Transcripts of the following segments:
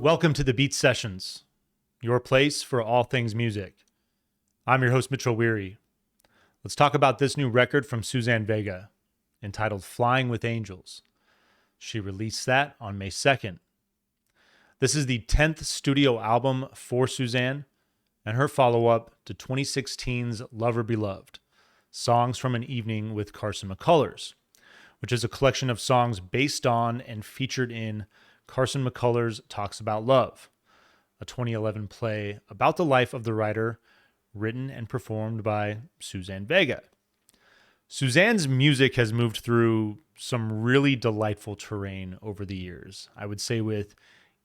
Welcome to the Beat Sessions, your place for all things music. I'm your host, Mitchell Weary. Let's talk about this new record from Suzanne Vega, entitled Flying with Angels. She released that on May 2nd. This is the 10th studio album for Suzanne and her follow-up to 2016's Lover Beloved, Songs from an Evening with Carson McCullers, which is a collection of songs based on and featured in Carson McCullers Talks About Love, a 2011 play about the life of the writer, written and performed by Suzanne Vega. Suzanne's music has moved through some really delightful terrain over the years. I would say with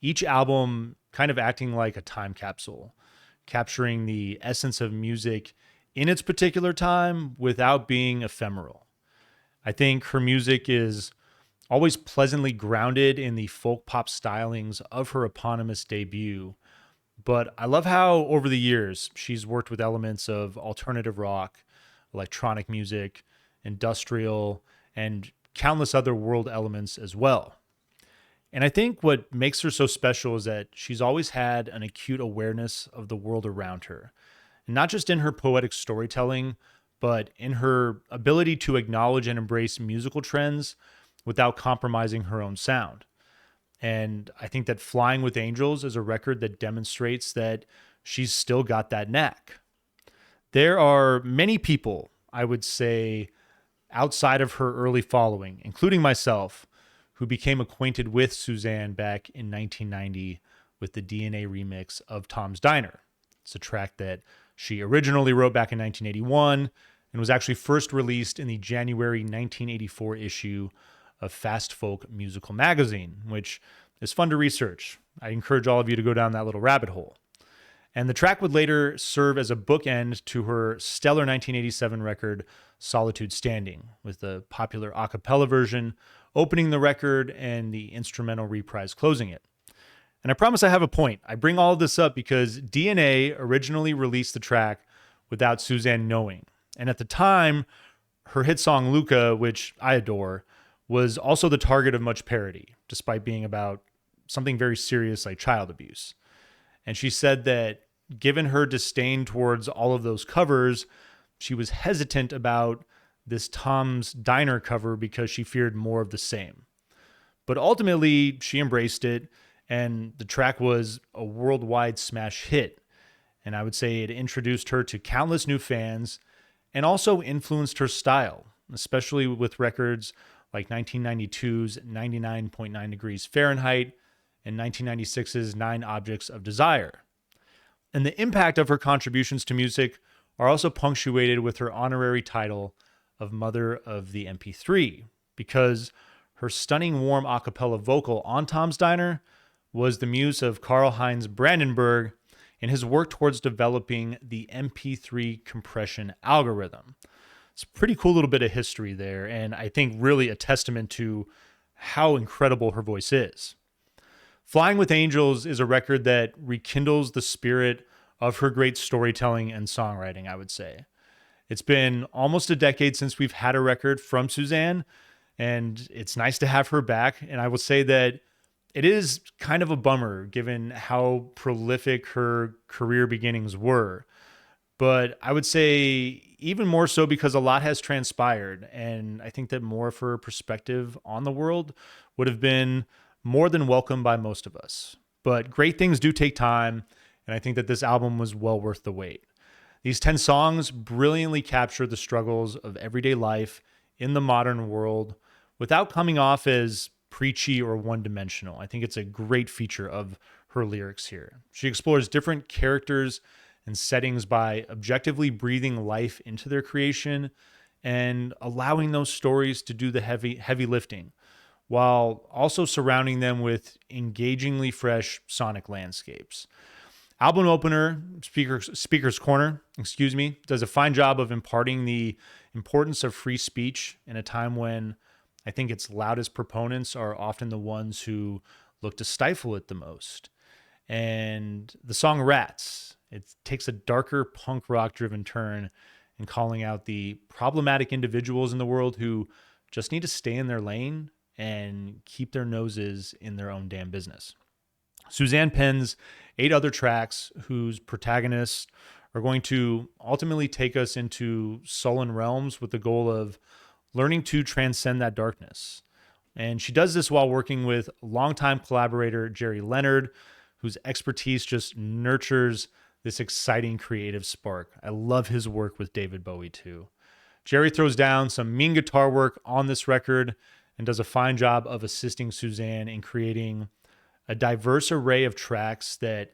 each album kind of acting like a time capsule, capturing the essence of music in its particular time without being ephemeral. I think her music is always pleasantly grounded in the folk pop stylings of her eponymous debut, but I love how over the years she's worked with elements of alternative rock, electronic music, industrial, and countless other world elements as well. And I think what makes her so special is that she's always had an acute awareness of the world around her, and not just in her poetic storytelling, but in her ability to acknowledge and embrace musical trends without compromising her own sound. And I think that Flying with Angels is a record that demonstrates that she's still got that knack. There are many people, I would say, outside of her early following, including myself, who became acquainted with Suzanne back in 1990 with the DNA remix of Tom's Diner. It's a track that she originally wrote back in 1981 and was actually first released in the January 1984 issue of Fast Folk Musical Magazine, which is fun to research. I encourage all of you to go down that little rabbit hole. And the track would later serve as a bookend to her stellar 1987 record, Solitude Standing, with the popular a cappella version opening the record and the instrumental reprise closing it. And I promise I have a point. I bring all of this up because DNA originally released the track without Suzanne knowing. And at the time, her hit song Luca, which I adore, was also the target of much parody, despite being about something very serious like child abuse. And she said that given her disdain towards all of those covers, she was hesitant about this Tom's Diner cover because she feared more of the same. But ultimately, she embraced it, and the track was a worldwide smash hit. And I would say it introduced her to countless new fans and also influenced her style, especially with records like 1992's 99.9 Degrees Fahrenheit and 1996's 9 Objects of Desire. And the impact of her contributions to music are also punctuated with her honorary title of Mother of the MP3, because her stunning warm a cappella vocal on Tom's Diner was the muse of Karl-Heinz Brandenburg in his work towards developing the MP3 compression algorithm. It's a pretty cool little bit of history there, and I think really a testament to how incredible her voice is. Flying with Angels is a record that rekindles the spirit of her great storytelling and songwriting, I would say. It's been almost a decade since we've had a record from Suzanne, and it's nice to have her back. And I will say that it is kind of a bummer given how prolific her career beginnings were. But I would say even more so because a lot has transpired, and I think that more of her perspective on the world would have been more than welcome by most of us. But great things do take time, and I think that this album was well worth the wait. These 10 songs brilliantly capture the struggles of everyday life in the modern world without coming off as preachy or one-dimensional. I think it's a great feature of her lyrics here. She explores different characters and settings by objectively breathing life into their creation and allowing those stories to do the heavy lifting, while also surrounding them with engagingly fresh sonic landscapes. Album opener, Speaker's Corner, does a fine job of imparting the importance of free speech in a time when I think its loudest proponents are often the ones who look to stifle it the most. And the song Rats, it takes a darker punk rock driven turn in calling out the problematic individuals in the world who just need to stay in their lane and keep their noses in their own damn business. Suzanne pens 8 other tracks whose protagonists are going to ultimately take us into sullen realms with the goal of learning to transcend that darkness. And she does this while working with longtime collaborator Jerry Leonard, whose expertise just nurtures this exciting creative spark. I love his work with David Bowie too. Jerry throws down some mean guitar work on this record and does a fine job of assisting Suzanne in creating a diverse array of tracks that,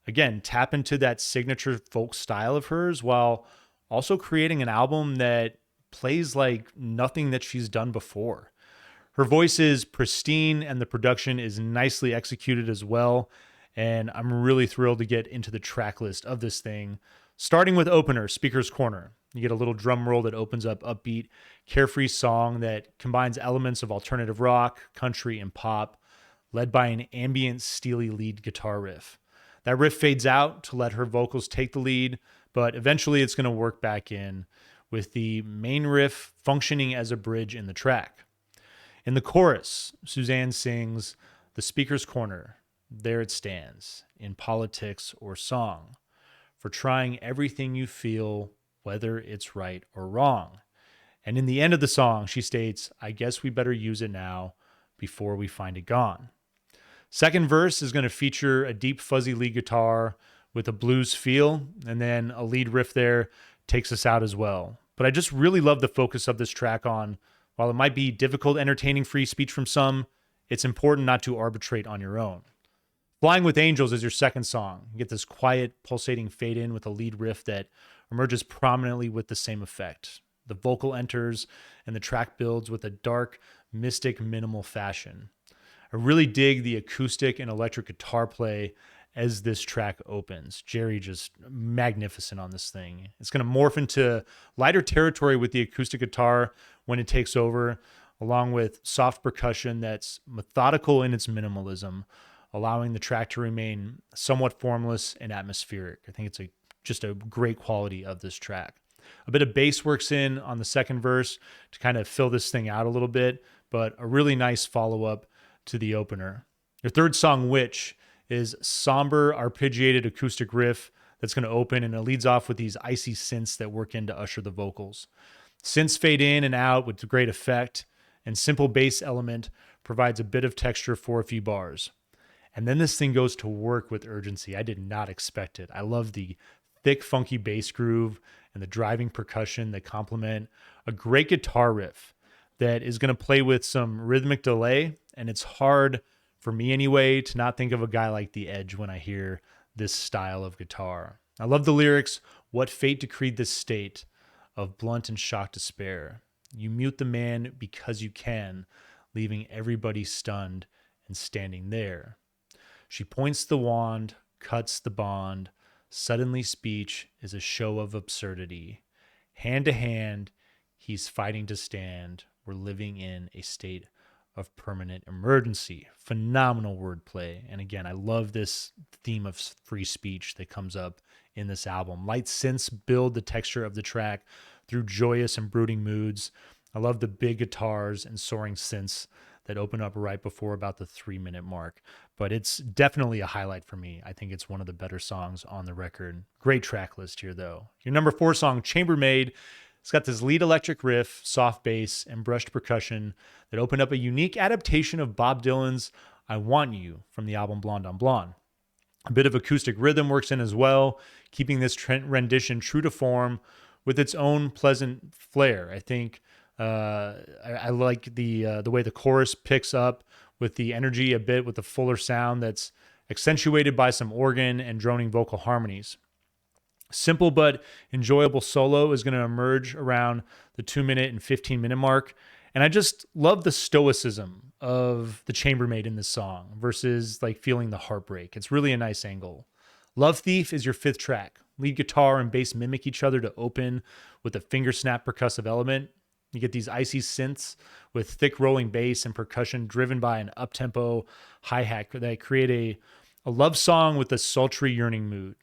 again, tap into that signature folk style of hers while also creating an album that plays like nothing that she's done before. Her voice is pristine and the production is nicely executed as well. And I'm really thrilled to get into the track list of this thing, starting with opener, Speaker's Corner. You get a little drum roll that opens up upbeat, carefree song that combines elements of alternative rock, country, and pop, led by an ambient, steely lead guitar riff. That riff fades out to let her vocals take the lead, but eventually it's going to work back in with the main riff functioning as a bridge in the track. In the chorus, Suzanne sings "The Speaker's Corner, there it stands, in politics or song, for trying everything you feel, whether it's right or wrong." And in the end of the song, she states, "I guess we better use it now before we find it gone." Second verse is going to feature a deep fuzzy lead guitar with a blues feel, and then a lead riff there takes us out as well. But I just really love the focus of this track on, while it might be difficult entertaining free speech from some, it's important not to arbitrate on your own. Flying with Angels is your second song. You get this quiet, pulsating fade in with a lead riff that emerges prominently with the same effect. The vocal enters and the track builds with a dark, mystic, minimal fashion. I really dig the acoustic and electric guitar play as this track opens. Jerry just magnificent on this thing. It's going to morph into lighter territory with the acoustic guitar when it takes over, along with soft percussion that's methodical in its minimalism, allowing the track to remain somewhat formless and atmospheric. I think it's just a great quality of this track. A bit of bass works in on the second verse to kind of fill this thing out a little bit, but a really nice follow-up to the opener. Your third song, Witch, is somber, arpeggiated acoustic riff that's going to open, and it leads off with these icy synths that work in to usher the vocals. Synths fade in and out with great effect, and simple bass element provides a bit of texture for a few bars. And then this thing goes to work with urgency. I did not expect it. I love the thick, funky bass groove and the driving percussion that complement a great guitar riff that is going to play with some rhythmic delay. And it's hard, for me anyway, to not think of a guy like The Edge when I hear this style of guitar. I love the lyrics, "What fate decreed this state of blunt and shocked despair? You mute the man because you can, leaving everybody stunned and standing there. She points the wand, cuts the bond. Suddenly speech is a show of absurdity. Hand to hand, he's fighting to stand. We're living in a state of permanent emergency." Phenomenal wordplay. And again, I love this theme of free speech that comes up in this album. Light synths build the texture of the track through joyous and brooding moods. I love the big guitars and soaring synths that open up right before about the 3-minute mark. But it's definitely a highlight for me. I think it's one of the better songs on the record. Great track list here, though. Your number 4 song, Chambermaid, it's got this lead electric riff, soft bass, and brushed percussion that open up a unique adaptation of Bob Dylan's "I Want You" from the album Blonde on Blonde. A bit of acoustic rhythm works in as well, keeping this rendition true to form with its own pleasant flair. I think I like the way the chorus picks up with the energy a bit, with the fuller sound that's accentuated by some organ and droning vocal harmonies. Simple but enjoyable solo is going to emerge around the 2-minute and 15-minute mark. And I just love the stoicism of the chambermaid in this song versus like feeling the heartbreak. It's really a nice angle. Love Thief is your 5th track. Lead guitar and bass mimic each other to open with a finger snap percussive element. You get these icy synths with thick rolling bass and percussion driven by an up-tempo hi-hat that create a love song with a sultry yearning mood.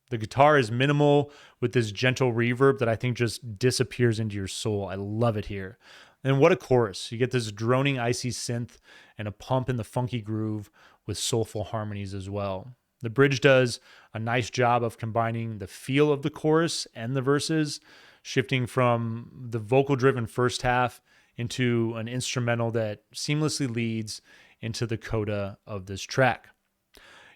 The guitar is minimal with this gentle reverb that I think just disappears into your soul. I love it here. And what a chorus. You get this droning, icy synth and a pump in the funky groove with soulful harmonies as well. The bridge does a nice job of combining the feel of the chorus and the verses, shifting from the vocal driven first half into an instrumental that seamlessly leads into the coda of this track.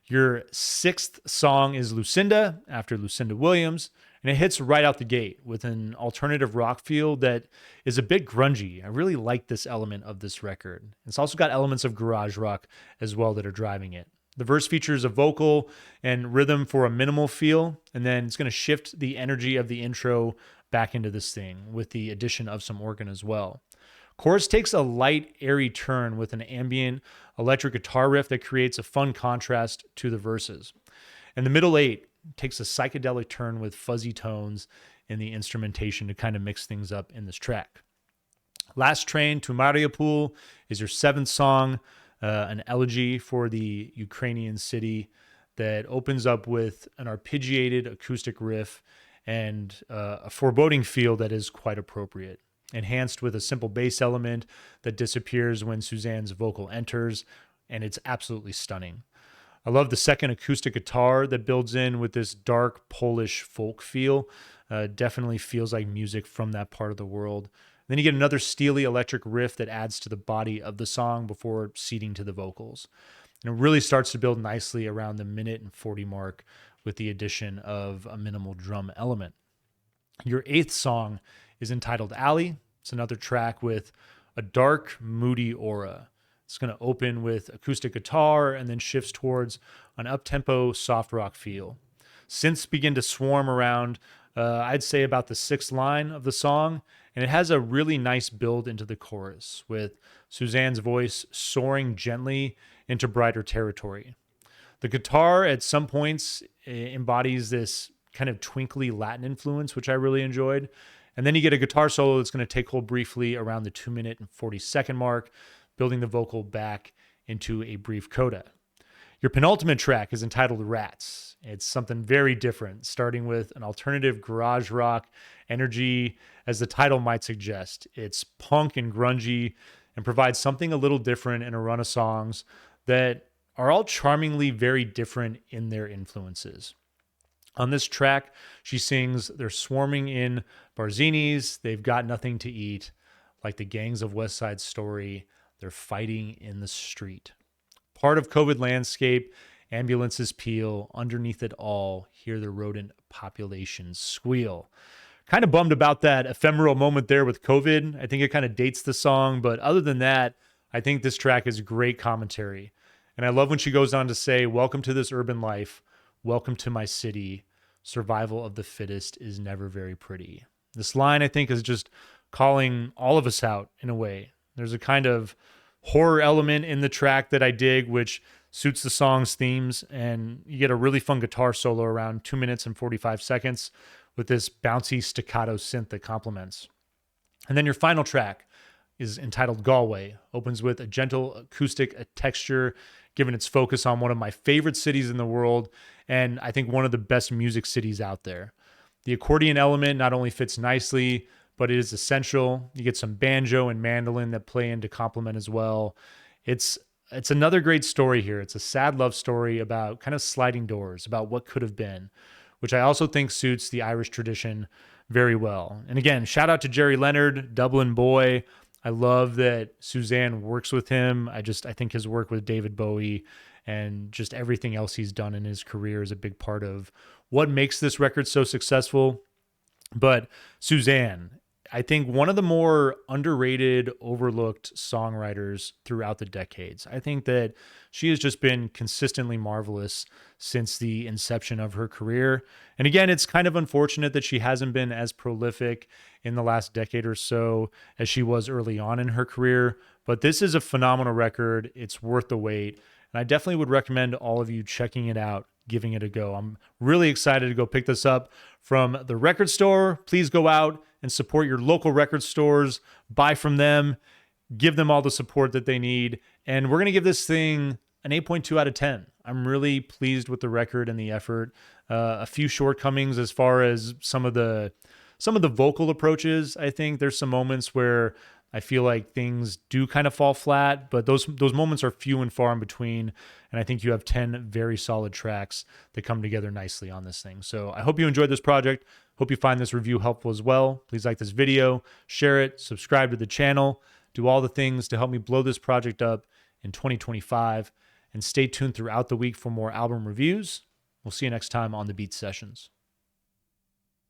Your sixth song is Lucinda, after Lucinda Williams, and it hits right out the gate with an alternative rock feel that is a bit grungy. I really like this element of this record. It's also got elements of garage rock as well that are driving it. The verse features a vocal and rhythm for a minimal feel, and then it's going to shift the energy of the intro back into this thing with the addition of some organ as well. Chorus takes a light, airy turn with an ambient electric guitar riff that creates a fun contrast to the verses. And the middle eight takes a psychedelic turn with fuzzy tones in the instrumentation to kind of mix things up in this track. Last Train to Mariupol is your seventh song, an elegy for the Ukrainian city that opens up with an arpeggiated acoustic riff and a foreboding feel that is quite appropriate, enhanced with a simple bass element that disappears when Suzanne's vocal enters, and it's absolutely stunning. I love the second acoustic guitar that builds in with this dark Polish folk feel. Definitely feels like music from that part of the world. Then you get another steely electric riff that adds to the body of the song before seeding to the vocals. And it really starts to build nicely around the minute and 40 mark with the addition of a minimal drum element. Your eighth song is entitled Alley. It's another track with a dark, moody aura. It's going to open with acoustic guitar and then shifts towards an up-tempo soft rock feel. Synths begin to swarm around, I'd say about the sixth line of the song, and it has a really nice build into the chorus with Suzanne's voice soaring gently into brighter territory. The guitar at some points embodies this kind of twinkly Latin influence, which I really enjoyed. And then you get a guitar solo that's going to take hold briefly around the 2-minute and 40-second mark, building the vocal back into a brief coda. Your penultimate track is entitled Rats. It's something very different, starting with an alternative garage rock energy, as the title might suggest. It's punk and grungy and provides something a little different in a run of songs that are all charmingly very different in their influences. On this track, she sings, "They're swarming in Barzinis, they've got nothing to eat, like the gangs of West Side Story, they're fighting in the street. Part of COVID landscape, ambulances peel, underneath it all, hear the rodent population squeal." Kind of bummed about that ephemeral moment there with COVID. I think it kind of dates the song, but other than that, I think this track is great commentary. And I love when she goes on to say, "Welcome to this urban life. Welcome to my city. Survival of the fittest is never very pretty." This line, I think, is just calling all of us out in a way. There's a kind of horror element in the track that I dig, which suits the song's themes. And you get a really fun guitar solo around 2 minutes and 45 seconds with this bouncy staccato synth that complements. And then your final track is entitled Galway, opens with a gentle acoustic texture, given its focus on one of my favorite cities in the world, and I think one of the best music cities out there. The accordion element not only fits nicely, but it is essential. You get some banjo and mandolin that play in to complement as well. It's another great story here. It's a sad love story about kind of sliding doors, about what could have been, which I also think suits the Irish tradition very well. And again, shout out to Jerry Leonard, Dublin boy. I love that Suzanne works with him. I think his work with David Bowie and just everything else he's done in his career is a big part of what makes this record so successful. But Suzanne, I think one of the more underrated, overlooked songwriters throughout the decades. I think that she has just been consistently marvelous since the inception of her career. And again, it's kind of unfortunate that she hasn't been as prolific in the last decade or so as she was early on in her career. But this is a phenomenal record. It's worth the wait. And I definitely would recommend all of you checking it out, giving it a go. I'm really excited to go pick this up from the record store. Please go out and support your local record stores, buy from them, give them all the support that they need. And we're going to give this thing an 8.2 out of 10. I'm really pleased with the record and the effort. A few shortcomings as far as some of the vocal approaches. I think there's some moments where I feel like things do kind of fall flat, but those moments are few and far in between. And I think you have 10 very solid tracks that come together nicely on this thing. So I hope you enjoyed this project. Hope you find this review helpful as well. Please like this video, share it, subscribe to the channel, do all the things to help me blow this project up in 2025, and stay tuned throughout the week for more album reviews. We'll see you next time on the Beat Sessions.